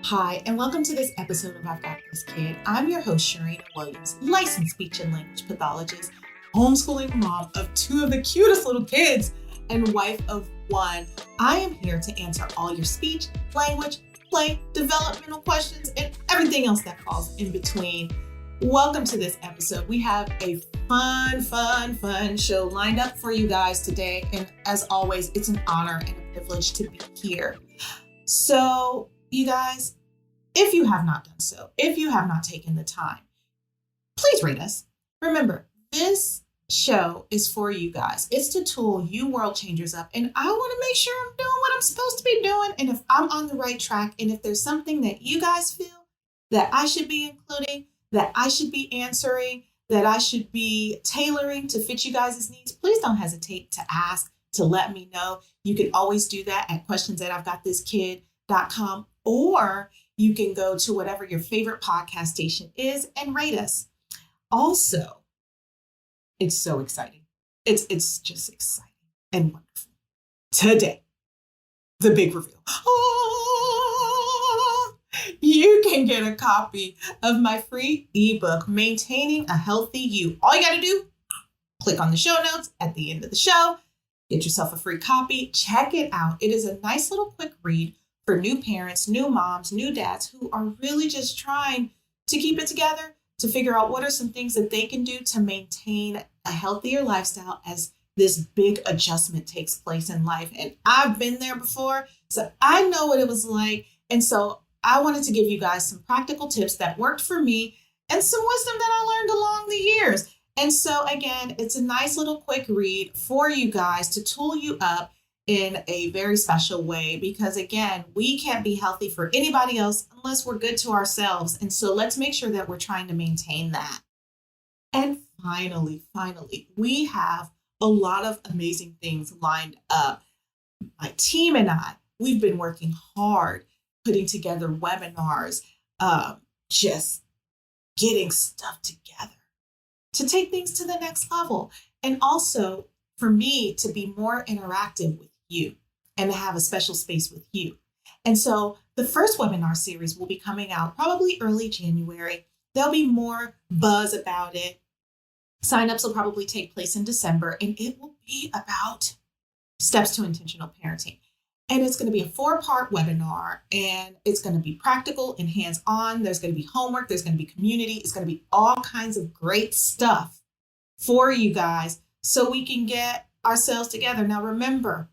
Hi, and welcome to this episode of I've Got This Kid. I'm your host, Cherina Williams, licensed speech and language pathologist, homeschooling mom of two of the cutest little kids, and wife of one. I am here to answer all your speech, language, play, developmental questions, and everything else that falls in between. Welcome to this episode. We have a fun show lined up for you guys today. And as always, it's an honor and a privilege to be here. So, you guys, if you have not done so, if you have not taken the time, please rate us. Remember, this show is for you guys. It's to tool you world changers up. And I want to make sure I'm doing what I'm supposed to be doing. And if I'm on the right track, and if there's something that you guys feel that I should be including, that I should be answering, that I should be tailoring to fit you guys' needs, please don't hesitate to ask, to let me know. You can always do that at questions@I'veGotThisKid.com, or you can go to whatever your favorite podcast station is and rate us. Also, it's so exciting. It's just exciting and wonderful. Today, the big reveal. You can get a copy of my free ebook, Maintaining a Healthy You. All you got to do, click on the show notes at the end of the show, get yourself a free copy, check it out. It is a nice little quick read for new parents, new moms, new dads who are really just trying to keep it together, to figure out what are some things that they can do to maintain a healthier lifestyle as this big adjustment takes place in life. And I've been there before, so I know what it was like. And so I wanted to give you guys some practical tips that worked for me and some wisdom that I learned along the years. And so again, it's a nice little quick read for you guys to tool you up in a very special way, because again, we can't be healthy for anybody else unless we're good to ourselves. And so let's make sure that we're trying to maintain that. And finally, we have a lot of amazing things lined up. My team and I, we've been working hard, putting together webinars, just getting stuff together to take things to the next level. And also for me to be more interactive with you and to have a special space with you. And so the first webinar series will be coming out probably early January. There'll be more buzz about it. Signups will probably take place in December, and it will be about steps to intentional parenting. And it's going to be a 4-part webinar, and it's going to be practical and hands-on. There's going to be homework. There's going to be community. It's going to be all kinds of great stuff for you guys so we can get ourselves together. Now, remember,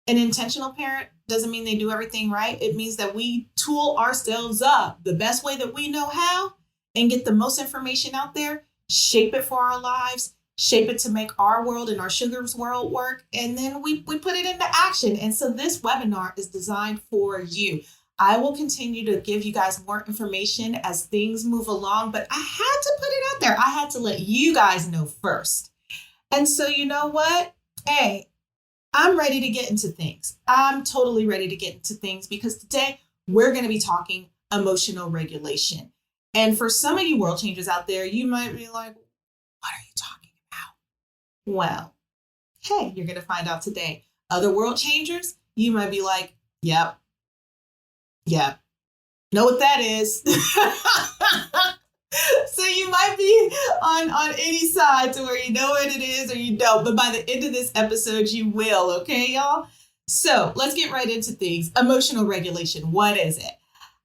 an intentional parent doesn't mean they do everything right. It means that we tool ourselves up the best way that we know how and get the most information out there, shape it for our lives, shape it to make our world and our sugar's world work, and then we put it into action. And so this webinar is designed for you. I will continue to give you guys more information as things move along, but I had to put it out there. I had to let you guys know first. And so you know what? Hey, I'm ready to get into things. I'm totally ready to get into things because today we're going to be talking emotional regulation. And for some of you world changers out there, you might be like, what are you talking about? Well, hey, you're going to find out today. Other world changers, you might be like, yep, know what that is. So you might be on any side to where you know what it is or you don't. But by the end of this episode, you will. Okay, y'all? So let's get right into things. Emotional regulation. What is it?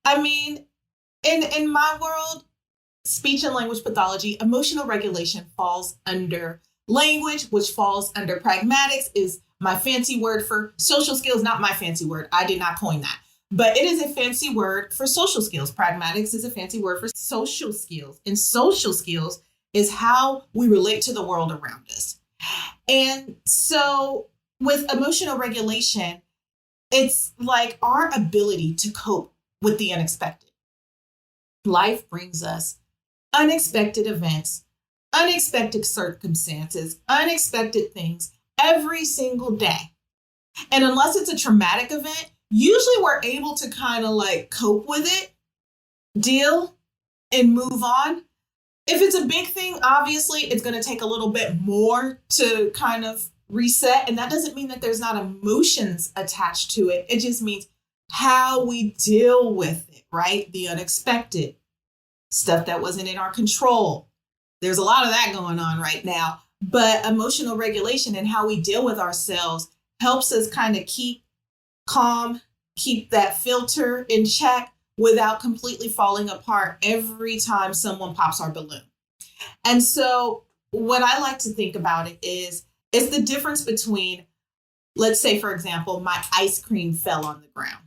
I mean, in my world, speech and language pathology, emotional regulation falls under language, which falls under pragmatics, is my fancy word for social skills. Not my fancy word. I did not coin that. But it is a fancy word for social skills. Pragmatics is a fancy word for social skills. And social skills is how we relate to the world around us. And so with emotional regulation, it's like our ability to cope with the unexpected. Life brings us unexpected events, unexpected circumstances, unexpected things every single day. And unless it's a traumatic event, usually we're able to kind of like cope with it, deal, and move on. If it's a big thing, obviously it's going to take a little bit more to kind of reset. And that doesn't mean that there's not emotions attached to it. It just means how we deal with it, right? The unexpected stuff that wasn't in our control. There's a lot of that going on right now, but emotional regulation and how we deal with ourselves helps us kind of keep calm, keep that filter in check without completely falling apart every time someone pops our balloon. And so what I like to think about it is the difference between, let's say, for example, my ice cream fell on the ground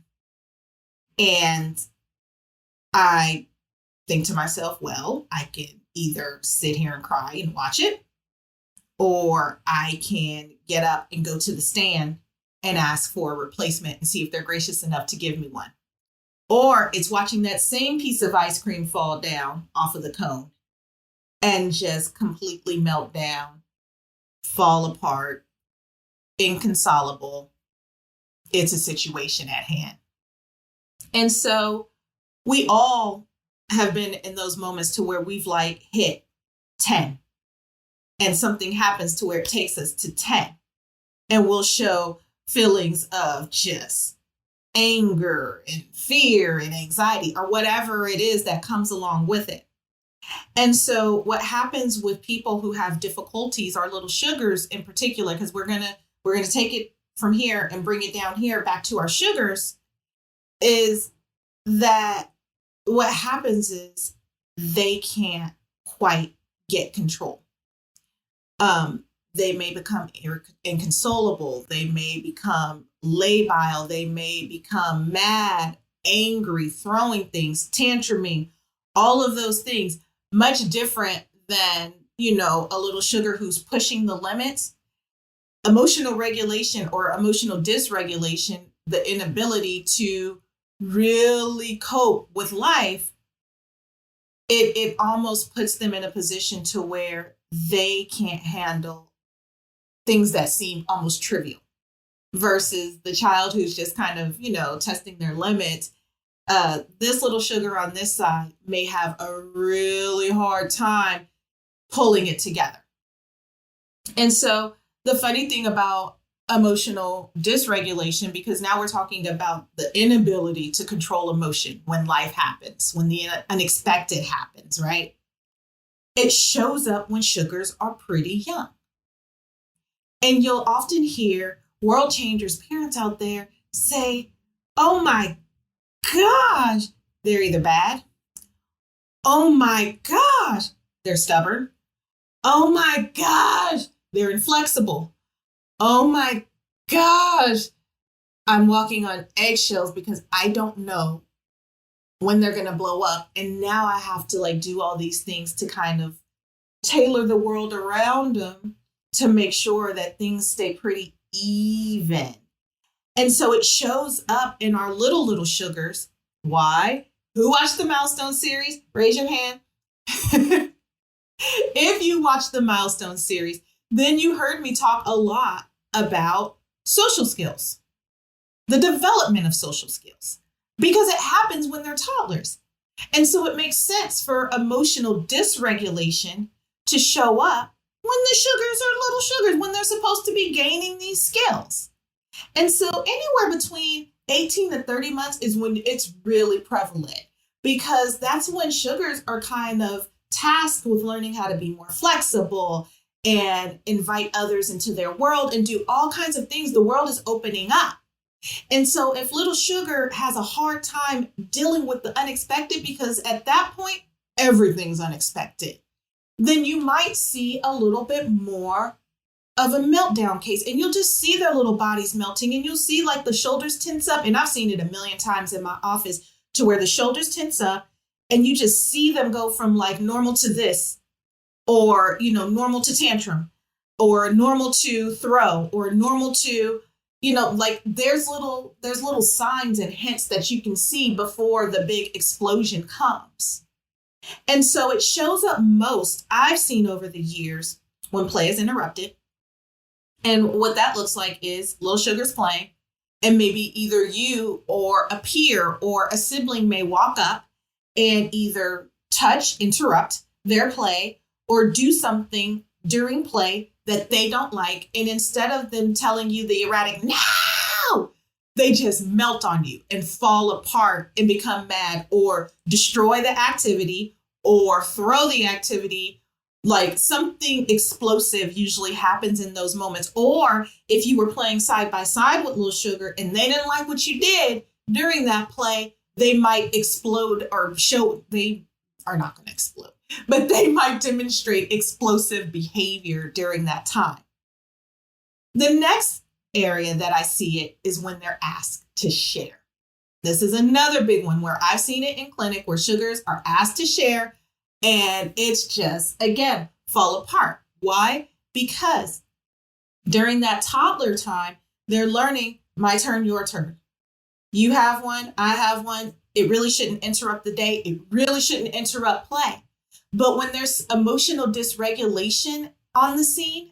and I think to myself, well, I can either sit here and cry and watch it, or I can get up and go to the stand and ask for a replacement and see if they're gracious enough to give me one. Or it's watching that same piece of ice cream fall down off of the cone and just completely melt down, fall apart, inconsolable. It's a situation at hand. And so we all have been in those moments to where we've like hit 10 and something happens to where it takes us to 10, and we'll show feelings of just anger and fear and anxiety or whatever it is that comes along with it. And so what happens with people who have difficulties, our little sugars in particular, because we're gonna take it from here and bring it down here back to our sugars, is that what happens is they can't quite get control. They may become inconsolable. They may become labile. They may become mad, angry, throwing things, tantruming, all of those things. Much different than, a little sugar who's pushing the limits. Emotional regulation or emotional dysregulation, the inability to really cope with life, it almost puts them in a position to where they can't handle things that seem almost trivial, versus the child who's just kind of, testing their limits. This little sugar on this side may have a really hard time pulling it together. And so the funny thing about emotional dysregulation, because now we're talking about the inability to control emotion when life happens, when the unexpected happens, right? It shows up when sugars are pretty young. And you'll often hear world changers, parents out there say, oh my gosh, they're either bad. Oh my gosh, they're stubborn. Oh my gosh, they're inflexible. Oh my gosh, I'm walking on eggshells because I don't know when they're going to blow up. And now I have to do all these things to kind of tailor the world around them to make sure that things stay pretty even. And so it shows up in our little sugars. Why? Who watched the Milestone series? Raise your hand. If you watched the Milestone series, then you heard me talk a lot about social skills, the development of social skills, because it happens when they're toddlers. And so it makes sense for emotional dysregulation to show up when the sugars are little sugars, when they're supposed to be gaining these skills. And so anywhere between 18 to 30 months is when it's really prevalent, because that's when sugars are kind of tasked with learning how to be more flexible and invite others into their world and do all kinds of things. The world is opening up. And so if little sugar has a hard time dealing with the unexpected, because at that point, everything's unexpected, then you might see a little bit more of a meltdown case, and you'll just see their little bodies melting, and you'll see the shoulders tense up. And I've seen it a million times in my office, to where the shoulders tense up and you just see them go from normal to this, or, normal to tantrum, or normal to throw, or normal to, there's little signs and hints that you can see before the big explosion comes. And so it shows up most, I've seen over the years, when play is interrupted. And what that looks like is little sugar's playing, and maybe either you or a peer or a sibling may walk up and either touch, interrupt their play, or do something during play that they don't like. And instead of them telling you the erratic, no, they just melt on you and fall apart and become mad or destroy the activity or throw the activity. Like something explosive usually happens in those moments. Or if you were playing side by side with Little Sugar and they didn't like what you did during that play, they might explode or show, they are not going to explode, but they might demonstrate explosive behavior during that time. The next area that I see it is when they're asked to share. This is another big one where I've seen it in clinic where sugars are asked to share and it's just, again, fall apart. Why? Because during that toddler time, they're learning my turn, your turn. You have one, I have one. It really shouldn't interrupt the day. It really shouldn't interrupt play. But when there's emotional dysregulation on the scene,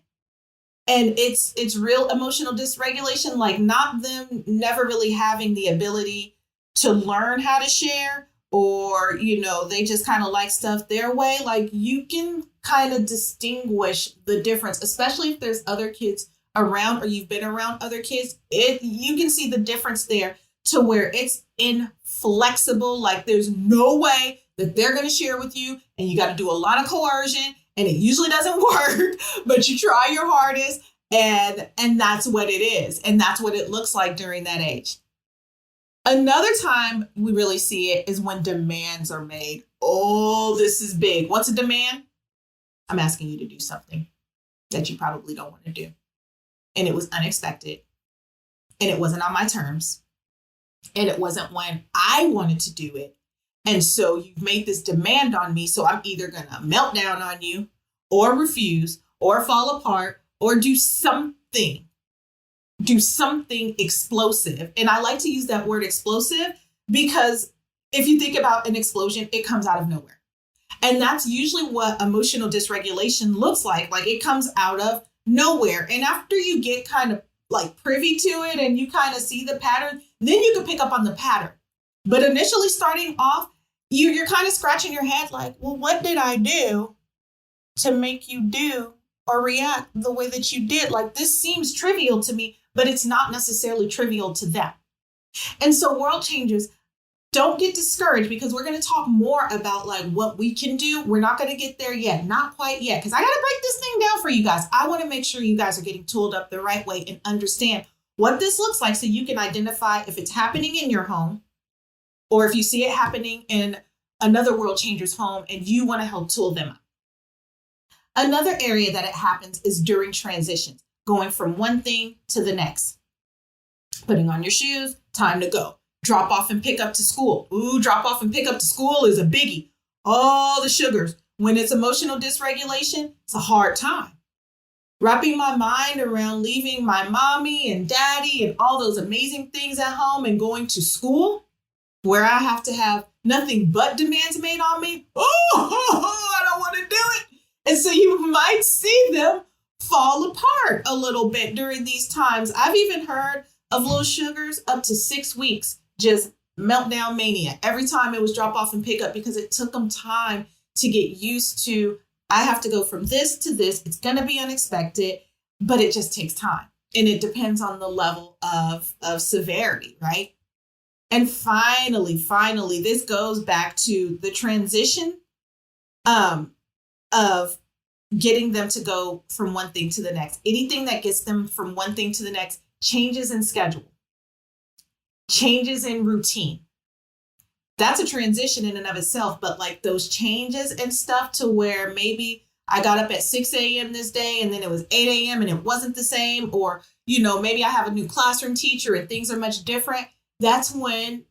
and it's real emotional dysregulation, like not them never really having the ability to learn how to share, or, they just kind of like stuff their way. Like you can kind of distinguish the difference, especially if there's other kids around or you've been around other kids. You can see the difference there to where it's inflexible. Like there's no way that they're going to share with you, and you got to do a lot of coercion, and it usually doesn't work, but you try your hardest, and that's what it is. And that's what it looks like during that age. Another time we really see it is when demands are made. Oh, this is big. What's a demand? I'm asking you to do something that you probably don't want to do. And it was unexpected. And it wasn't on my terms. And it wasn't when I wanted to do it. And so you've made this demand on me. So I'm either going to melt down on you or refuse or fall apart or do something explosive. And I like to use that word explosive because if you think about an explosion, it comes out of nowhere. And that's usually what emotional dysregulation looks like. Like it comes out of nowhere. And after you get kind of like privy to it and you kind of see the pattern, then you can pick up on the pattern. But initially starting off, you're kind of scratching your head like, well, what did I do to make you do or react the way that you did? Like this seems trivial to me, but it's not necessarily trivial to them. And so world changers, don't get discouraged because we're going to talk more about like what we can do. We're not going to get there yet. Not quite yet. Because I got to break this thing down for you guys. I want to make sure you guys are getting tooled up the right way and understand what this looks like so you can identify if it's happening in your home or if you see it happening in another world changer's home and you want to help tool them up. Another area that it happens is during transitions, going from one thing to the next. Putting on your shoes, time to go. Drop off and pick up to school. Ooh, drop off and pick up to school is a biggie. All the sugars. When it's emotional dysregulation, it's a hard time. Wrapping my mind around leaving my mommy and daddy and all those amazing things at home and going to school where I have to have nothing but demands made on me. Oh, I don't want to do it. And so you might see them fall apart a little bit during these times. I've even heard of little sugars up to 6 weeks, just meltdown mania. Every time it was drop off and pick up because it took them time to get used to, I have to go from this to this. It's going to be unexpected, but it just takes time. And it depends on the level of severity, right? And finally, this goes back to the transition of getting them to go from one thing to the next. Anything that gets them from one thing to the next, changes in schedule, changes in routine. That's a transition in and of itself, but like those changes and stuff to where maybe I got up at 6 a.m. this day and then it was 8 a.m. and it wasn't the same, or, maybe I have a new classroom teacher and things are much different. That's when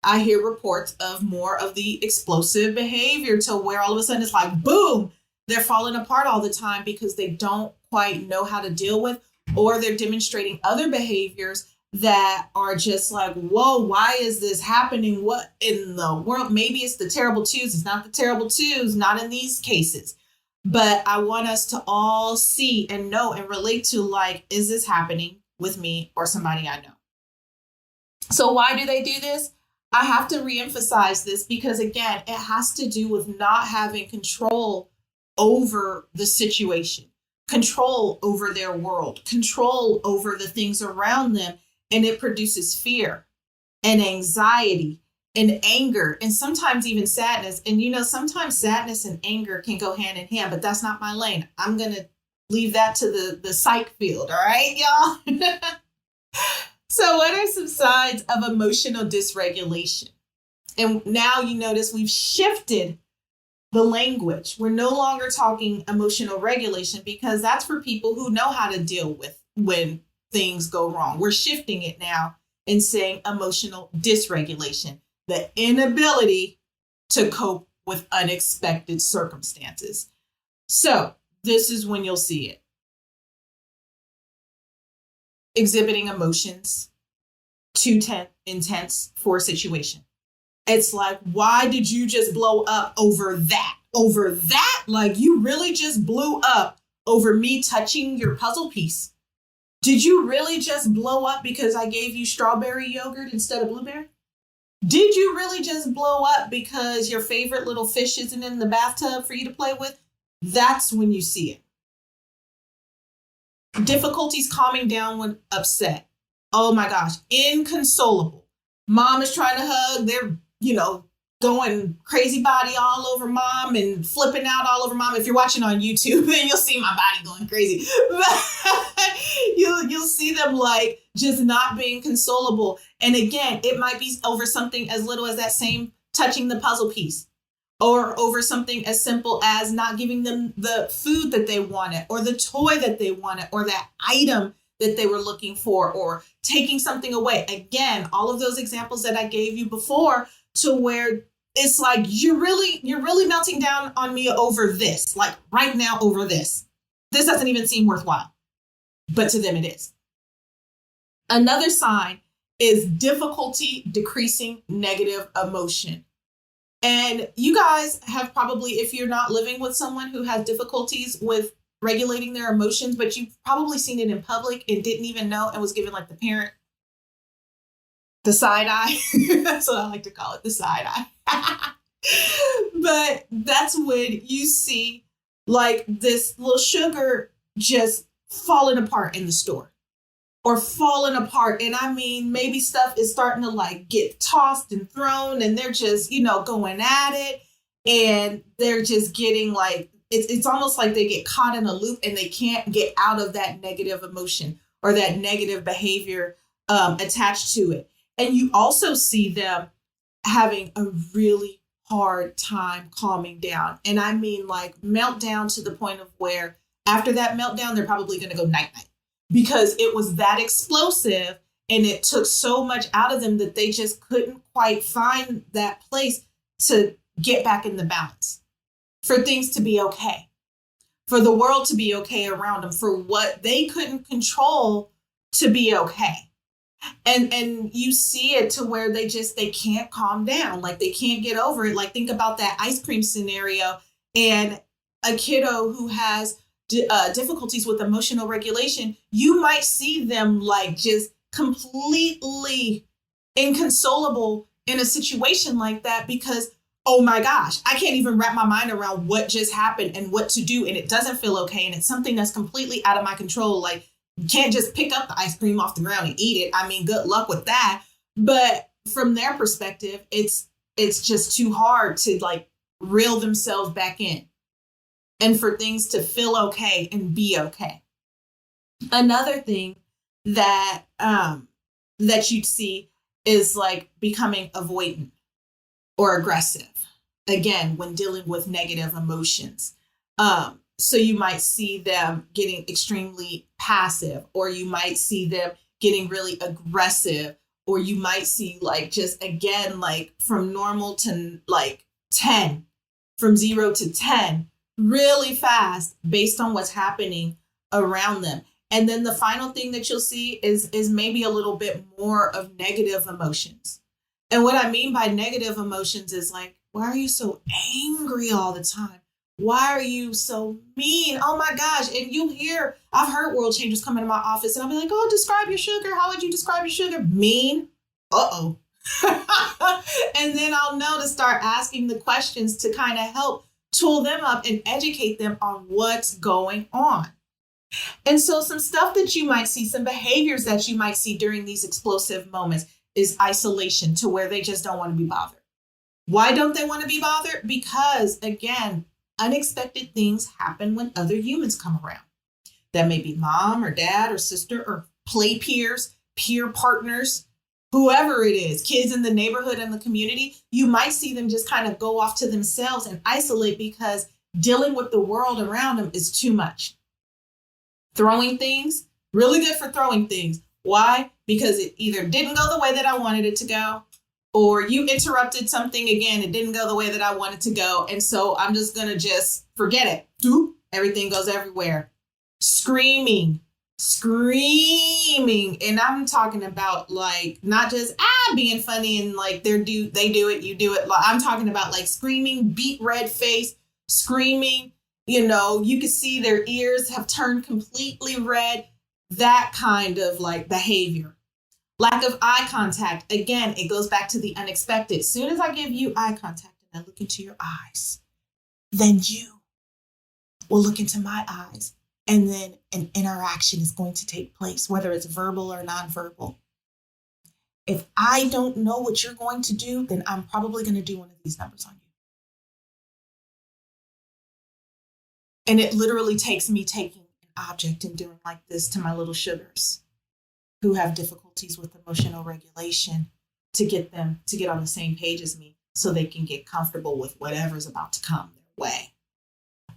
I hear reports of more of the explosive behavior to where all of a sudden it's like, boom, they're falling apart all the time because they don't quite know how to deal with, or they're demonstrating other behaviors that are just like, whoa, why is this happening? What in the world? Maybe it's the terrible twos. It's not the terrible twos, not in these cases. But I want us to all see and know and relate to, like, is this happening with me or somebody I know? So why do they do this? I have to reemphasize this because, again, it has to do with not having control over the situation, control over their world, control over the things around them. and it produces fear and anxiety and anger and sometimes even sadness. And, sometimes sadness and anger can go hand in hand, but that's not my lane. I'm going to leave that to the psych field. All right, y'all. So what are some signs of emotional dysregulation? And now you notice we've shifted the language. We're no longer talking emotional regulation because that's for people who know how to deal with when things go wrong. We're shifting it now and saying emotional dysregulation, the inability to cope with unexpected circumstances. So this is when you'll see it. Exhibiting emotions too intense for a situation. It's like, why did you just blow up over that? Over that? Like, you really just blew up over me touching your puzzle piece? Did you really just blow up because I gave you strawberry yogurt instead of blueberry? Did you really just blow up because your favorite little fish isn't in the bathtub for you to play with? That's when you see it. Difficulties calming down when upset. Oh my gosh, inconsolable. Mom is trying to hug. They're, going crazy body all over mom and flipping out all over mom. If you're watching on YouTube, then you'll see my body going crazy. You'll see them like just not being consolable. And again, it might be over something as little as that same touching the puzzle piece, or over something as simple as not giving them the food that they wanted, or the toy that they wanted, or that item that they were looking for, or taking something away. Again, all of those examples that I gave you before, to where it's like, you're really melting down on me over this, like right now over this. This doesn't even seem worthwhile, but to them it is. Another sign is difficulty decreasing negative emotion. And you guys have probably, if you're not living with someone who has difficulties with regulating their emotions, but you've probably seen it in public and didn't even know and was given like the parent, the side eye. That's what I like to call it, the side eye. But that's when you see like this little sugar just falling apart in the store, or falling apart. And I mean, maybe stuff is starting to like get tossed and thrown, and they're just, going at it, and they're just getting like, it's almost like they get caught in a loop and they can't get out of that negative emotion or that negative behavior attached to it. And you also see them having a really hard time calming down. And I mean like meltdown to the point of where after that meltdown, they're probably going to go night-night, because it was that explosive and it took so much out of them that they just couldn't quite find that place to get back in the balance, for things to be okay, for the world to be okay around them, for what they couldn't control to be okay. And you see it to where they can't calm down. Like they can't get over it. Like think about that ice cream scenario and a kiddo who has difficulties with emotional regulation. You might see them like just completely inconsolable in a situation like that, because oh my gosh, I can't even wrap my mind around what just happened and what to do. And it doesn't feel okay. And it's something that's completely out of my control. Like you can't just pick up the ice cream off the ground and eat it. I mean, good luck with that. But from their perspective, it's just too hard to like reel themselves back in and for things to feel okay and be okay. Another thing that you'd see is like becoming avoidant or aggressive, again, when dealing with negative emotions. So you might see them getting extremely passive, or you might see them getting really aggressive, or you might see like just, again, like from normal to like 10, from 0 to 10, really fast based on what's happening around them. And then the final thing that you'll see is maybe a little bit more of negative emotions. And what I mean by negative emotions is like, why are you so angry all the time? Why are you so mean? Oh my gosh. And I've heard world changers come into my office and I'll be like, oh, describe your sugar. How would you describe your sugar? Mean. Uh-oh. And then I'll know to start asking the questions to kind of help tool them up and educate them on what's going on. And so some stuff that you might see, some behaviors that you might see during these explosive moments is isolation, to where they just don't want to be bothered. Why don't they want to be bothered? Because, again, unexpected things happen when other humans come around. That may be mom or dad or sister or play peers, peer partners, whoever it is, kids in the neighborhood and the community. You might see them just kind of go off to themselves and isolate because dealing with the world around them is too much. Throwing things, really good for throwing things. Why? Because it either didn't go the way that I wanted it to go, or you interrupted something again, it didn't go the way that I wanted to go. And so I'm just going to just forget it. Everything goes everywhere. Screaming. And I'm talking about like, not just being funny and like they do it, you do it. I'm talking about like screaming, beet red face, screaming. You know, you can see their ears have turned completely red. That kind of like behavior. Lack of eye contact. Again, it goes back to the unexpected. As soon as I give you eye contact and I look into your eyes, then you will look into my eyes. And then an interaction is going to take place, whether it's verbal or nonverbal. If I don't know what you're going to do, then I'm probably going to do one of these numbers on you. And it literally takes me taking an object and doing like this to my little sugars who have difficulties with emotional regulation to get them to get on the same page as me so they can get comfortable with whatever's about to come their way.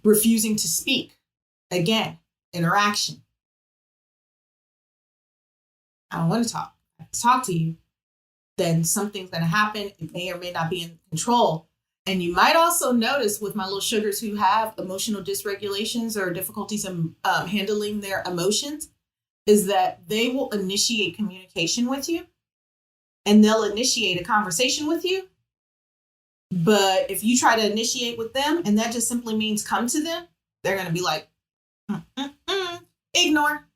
Refusing to speak. Again, interaction. I don't want to talk. I have to talk to you. Then something's going to happen. It may or may not be in control. And you might also notice with my little sugars who have emotional dysregulations or difficulties in handling their emotions is that they will initiate communication with you and they'll initiate a conversation with you. But if you try to initiate with them and that just simply means come to them, they're going to be like, ignore.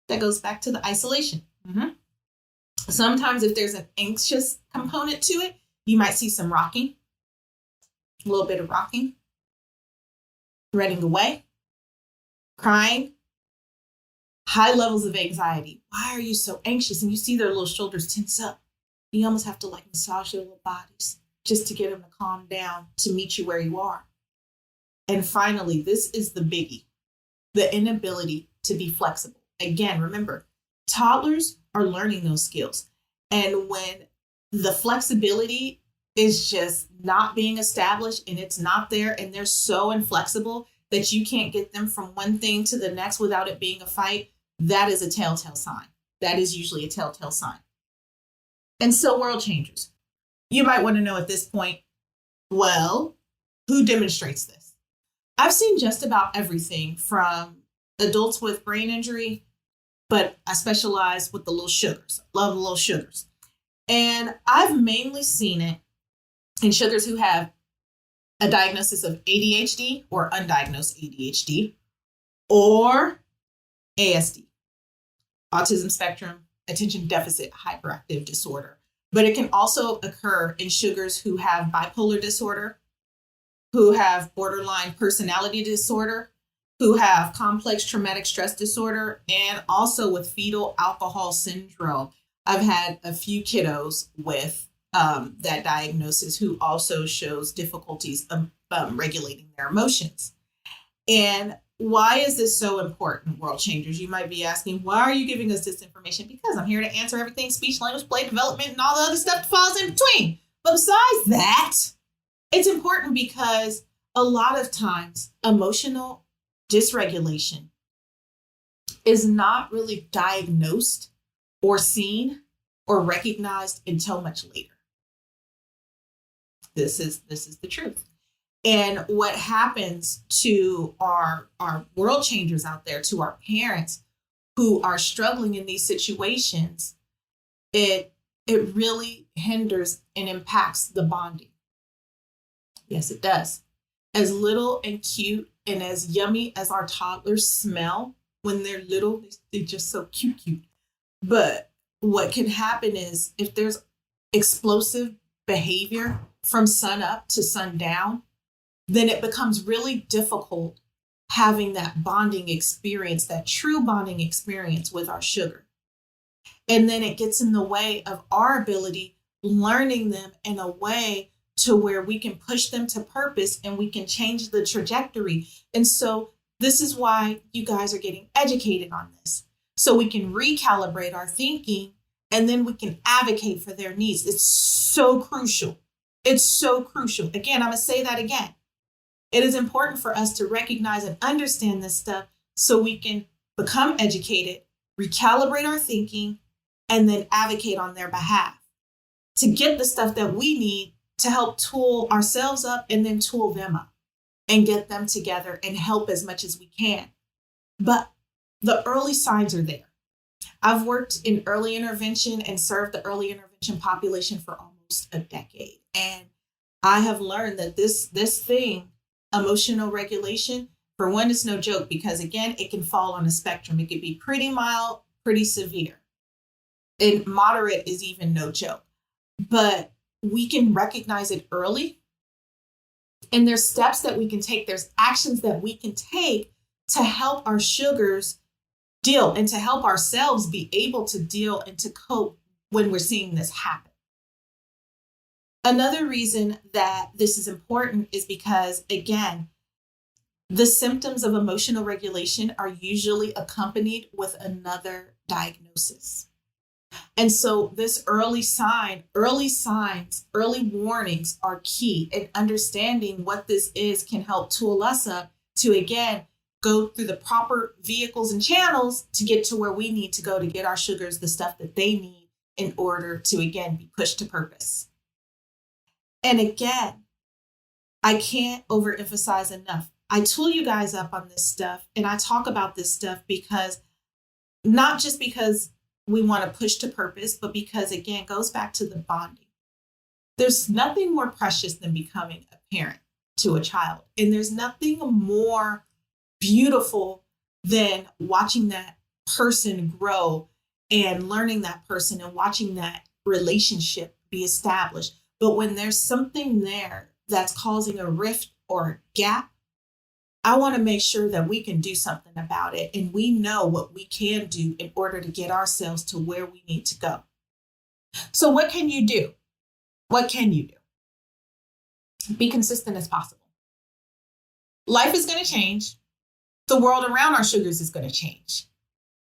That goes back to the isolation. Sometimes if there's an anxious component to it, you might see some rocking. A little bit of rocking, running away, crying, high levels of anxiety. Why are you so anxious? And you see their little shoulders tense up. You almost have to like massage their little bodies just to get them to calm down, to meet you where you are. And finally, this is the biggie, the inability to be flexible. Again, remember, toddlers are learning those skills. And when the flexibility is just not being established and it's not there and they're so inflexible that you can't get them from one thing to the next without it being a fight, that is a telltale sign. That is usually a telltale sign. And so world changers. You might want to know at this point, well, who demonstrates this? I've seen just about everything from adults with brain injury, but I specialize with the little sugars. Love the little sugars. And I've mainly seen it in sugars who have a diagnosis of ADHD or undiagnosed ADHD or ASD, autism spectrum, attention deficit hyperactive disorder. But it can also occur in sugars who have bipolar disorder, who have borderline personality disorder, who have complex traumatic stress disorder, and also with fetal alcohol syndrome. I've had a few kiddos with that diagnosis who also shows difficulties regulating their emotions. And why is this so important, world changers? You might be asking, why are you giving us this information? Because I'm here to answer everything speech, language, play, development, and all the other stuff that falls in between. But besides that, it's important because a lot of times emotional dysregulation is not really diagnosed or seen or recognized until much later. This is the truth. And what happens to our world changers out there, to our parents who are struggling in these situations, it really hinders and impacts the bonding. Yes, it does. As little and cute and as yummy as our toddlers smell when they're little, they're just so cute. But what can happen is if there's explosive behavior from sun up to sundown, then it becomes really difficult having that bonding experience, that true bonding experience with our sugar. And then it gets in the way of our ability learning them in a way to where we can push them to purpose and we can change the trajectory. And so this is why you guys are getting educated on this. So we can recalibrate our thinking and then we can advocate for their needs. It's so crucial. It's so crucial. Again, I'm going to say that again. It is important for us to recognize and understand this stuff so we can become educated, recalibrate our thinking, and then advocate on their behalf to get the stuff that we need to help tool ourselves up and then tool them up and get them together and help as much as we can. But the early signs are there. I've worked in early intervention and served the early intervention population for almost a decade. And I have learned that this thing, emotional regulation, for one, it's no joke because, again, it can fall on a spectrum. It could be pretty mild, pretty severe. And moderate is even no joke. But we can recognize it early. And there's steps that we can take. There's actions that we can take to help our sugars deal and to help ourselves be able to deal and to cope when we're seeing this happen. Another reason that this is important is because, again, the symptoms of emotional regulation are usually accompanied with another diagnosis. And so this early signs, early warnings are key, and understanding what this is can help tool us up to, again, go through the proper vehicles and channels to get to where we need to go to get our sugars the stuff that they need in order to, again, be pushed to purpose. And again, I can't overemphasize enough. I tool you guys up on this stuff and I talk about this stuff because not just because we want to push to purpose, but because, again, it goes back to the bonding. There's nothing more precious than becoming a parent to a child. And there's nothing more beautiful than watching that person grow and learning that person and watching that relationship be established. But when there's something there that's causing a rift or a gap, I want to make sure that we can do something about it. And we know what we can do in order to get ourselves to where we need to go. So what can you do? What can you do? Be consistent as possible. Life is going to change. The world around our sugars is going to change.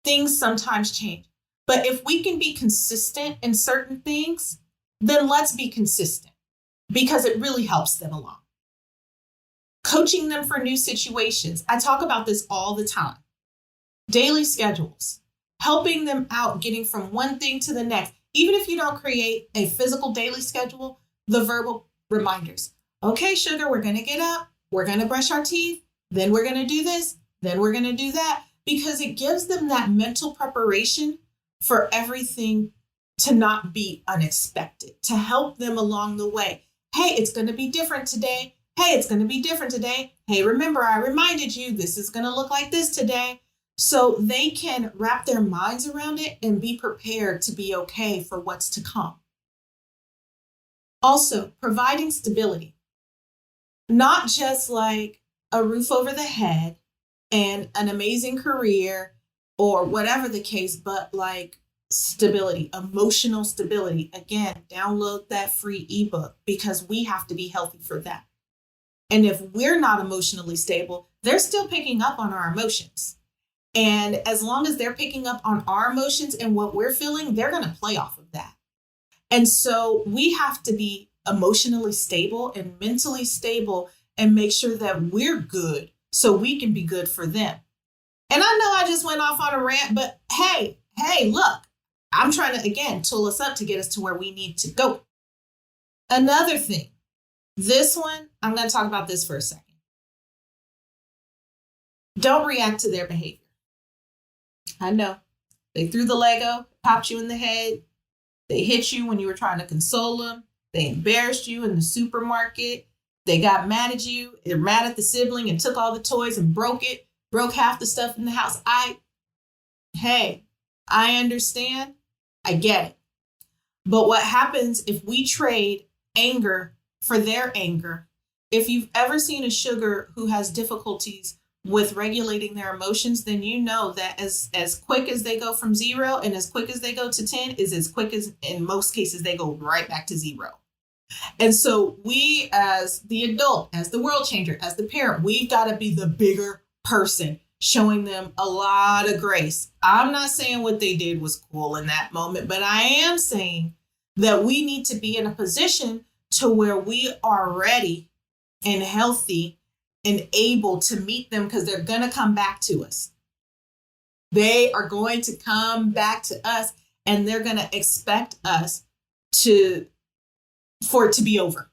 Things sometimes change. But if we can be consistent in certain things, then let's be consistent because it really helps them along. Coaching them for new situations. I talk about this all the time. Daily schedules, helping them out, getting from one thing to the next. Even if you don't create a physical daily schedule, the verbal reminders. Okay, sugar, we're going to get up. We're going to brush our teeth. Then we're going to do this. Then we're going to do that. Because it gives them that mental preparation for everything to not be unexpected, to help them along the way. Hey, it's going to be different today. Hey, it's going to be different today. Hey, remember, I reminded you this is going to look like this today. So they can wrap their minds around it and be prepared to be okay for what's to come. Also, providing stability, not just like a roof over the head and an amazing career or whatever the case, but like stability, emotional stability. Again, download that free ebook because we have to be healthy for that. And if we're not emotionally stable, they're still picking up on our emotions. And as long as they're picking up on our emotions and what we're feeling, they're going to play off of that. And so we have to be emotionally stable and mentally stable and make sure that we're good so we can be good for them. And I know I just went off on a rant, but hey, look, I'm trying to, again, tool us up to get us to where we need to go. Another thing, this one, I'm going to talk about this for a second. Don't react to their behavior. I know they threw the Lego, popped you in the head. They hit you when you were trying to console them. They embarrassed you in the supermarket. They got mad at you. They're mad at the sibling and took all the toys and broke half the stuff in the house. I understand. I get it. But what happens if we trade anger for their anger? If you've ever seen a sugar who has difficulties with regulating their emotions, then you know that as quick as they go from 0 and as quick as they go to 10 is as quick as in most cases they go right back to 0. And so we as the adult, as the world changer, as the parent, we've got to be the bigger person, showing them a lot of grace. I'm not saying what they did was cool in that moment, but I am saying that we need to be in a position to where we are ready and healthy and able to meet them, because they're going to come back to us. They are going to come back to us, and they're going to expect us for it to be over.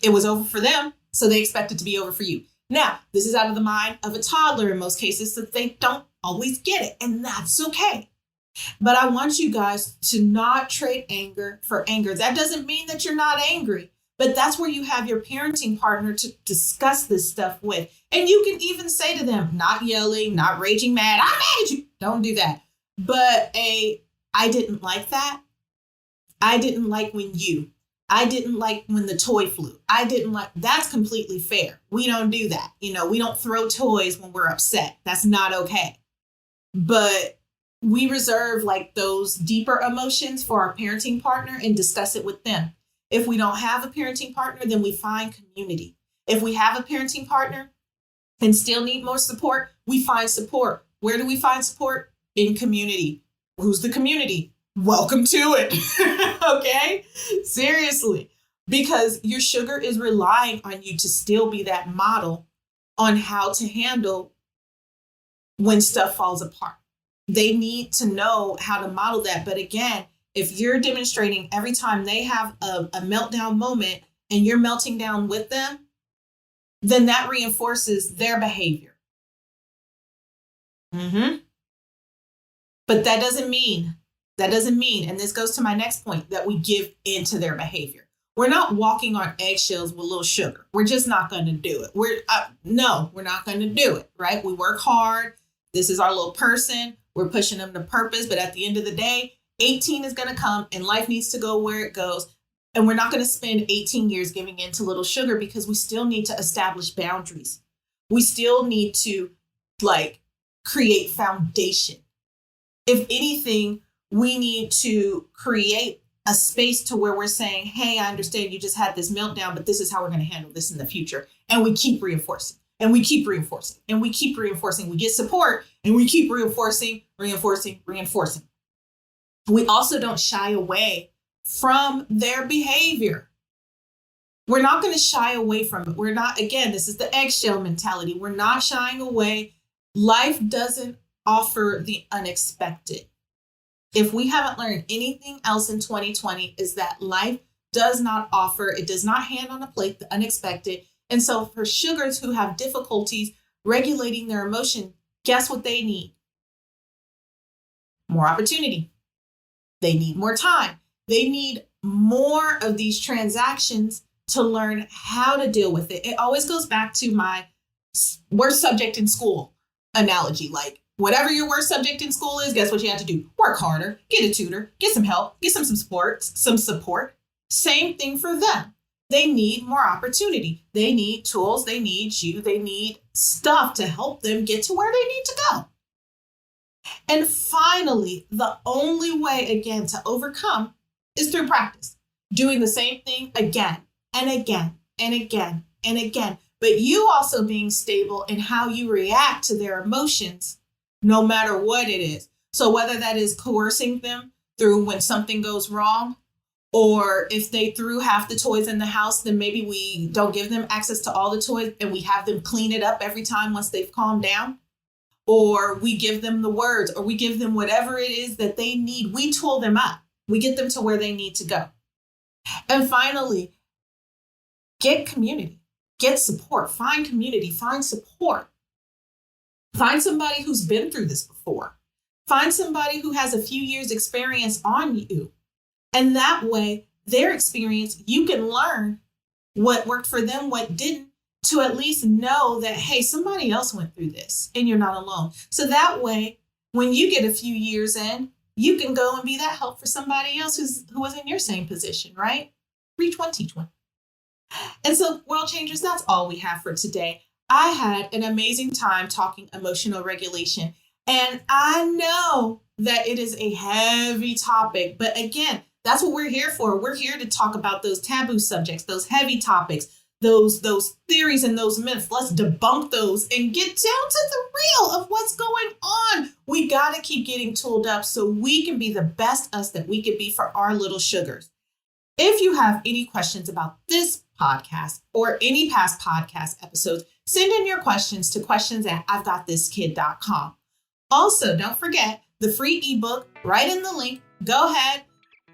It was over for them, so they expect it to be over for you. Now, this is out of the mind of a toddler in most cases, so they don't always get it, and that's okay. But I want you guys to not trade anger for anger. That doesn't mean that you're not angry, but that's where you have your parenting partner to discuss this stuff with. And you can even say to them, not yelling, not raging mad, I'm mad at you. Don't do that. But I didn't like that. I didn't like when I didn't like when the toy flew. That's completely fair. We don't do that. We don't throw toys when we're upset. That's not okay. But we reserve like those deeper emotions for our parenting partner and discuss it with them. If we don't have a parenting partner, then we find community. If we have a parenting partner and still need more support, we find support. Where do we find support? In community. Who's the community? Welcome to it. Okay? Seriously. Because your sugar is relying on you to still be that model on how to handle when stuff falls apart. They need to know how to model that. But again, if you're demonstrating every time they have a meltdown moment and you're melting down with them, then that reinforces their behavior. But that doesn't mean, and this goes to my next point, that we give into their behavior. We're not walking on eggshells with little sugar. We're just not going to do it. We're not going to do it, right? We work hard. This is our little person. We're pushing them to purpose. But at the end of the day, 18 is going to come and life needs to go where it goes. And we're not going to spend 18 years giving in to little sugar, because we still need to establish boundaries. We still need to create foundation. If anything, we need to create a space to where we're saying, hey, I understand you just had this meltdown, but this is how we're going to handle this in the future. And we keep reinforcing. And we keep reinforcing. And we keep reinforcing. We get support and we keep reinforcing. We also don't shy away from their behavior. We're not going to shy away from it. We're not, again, this is the eggshell mentality. We're not shying away. Life doesn't offer the unexpected. If we haven't learned anything else in 2020, is that life does not hand on a plate the unexpected. And so for sugars who have difficulties regulating their emotion, guess what they need? More opportunity. They need more time. They need more of these transactions to learn how to deal with it. It always goes back to my worst subject in school analogy. Like, whatever your worst subject in school is, guess what you have to do? Work harder, get a tutor, get some help, get some support. Same thing for them. They need more opportunity. They need tools. They need you. They need stuff to help them get to where they need to go. And finally, the only way, again, to overcome is through practice. Doing the same thing again and again and again and again. But you also being stable in how you react to their emotions, no matter what it is. So whether that is coercing them through when something goes wrong, or if they threw half the toys in the house, then maybe we don't give them access to all the toys and we have them clean it up every time once they've calmed down. Or we give them the words, or we give them whatever it is that they need. We tool them up. We get them to where they need to go. And finally, get community, get support, find community, find support. Find somebody who's been through this before. Find somebody who has a few years experience on you. And that way, their experience, you can learn what worked for them, what didn't, to at least know that, hey, somebody else went through this and you're not alone. So that way, when you get a few years in, you can go and be that help for somebody else who was in your same position, right? Reach one, teach one. And so, world changers, that's all we have for today. I had an amazing time talking emotional regulation. And I know that it is a heavy topic, but again, that's what we're here for. We're here to talk about those taboo subjects, those heavy topics, those theories and those myths. Let's debunk those and get down to the real of what's going on. We got to keep getting tooled up so we can be the best us that we could be for our little sugars. If you have any questions about this podcast or any past podcast episodes, send in your questions to questions@I'veGotThisKid.com. Also, don't forget the free ebook right in the link. Go ahead,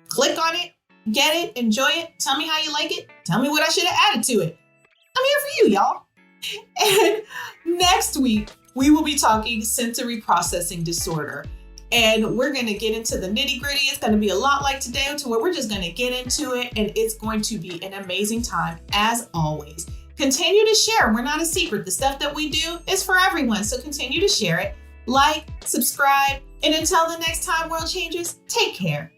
click on it, get it, enjoy it. Tell me how you like it. Tell me what I should have added to it. I'm here for you, y'all. And next week, we will be talking sensory processing disorder. And we're going to get into the nitty gritty. It's going to be a lot like today, to where we're just going to get into it. And it's going to be an amazing time, as always. Continue to share. We're not a secret. The stuff that we do is for everyone. So continue to share it. Like, subscribe. And until the next time world changes, take care.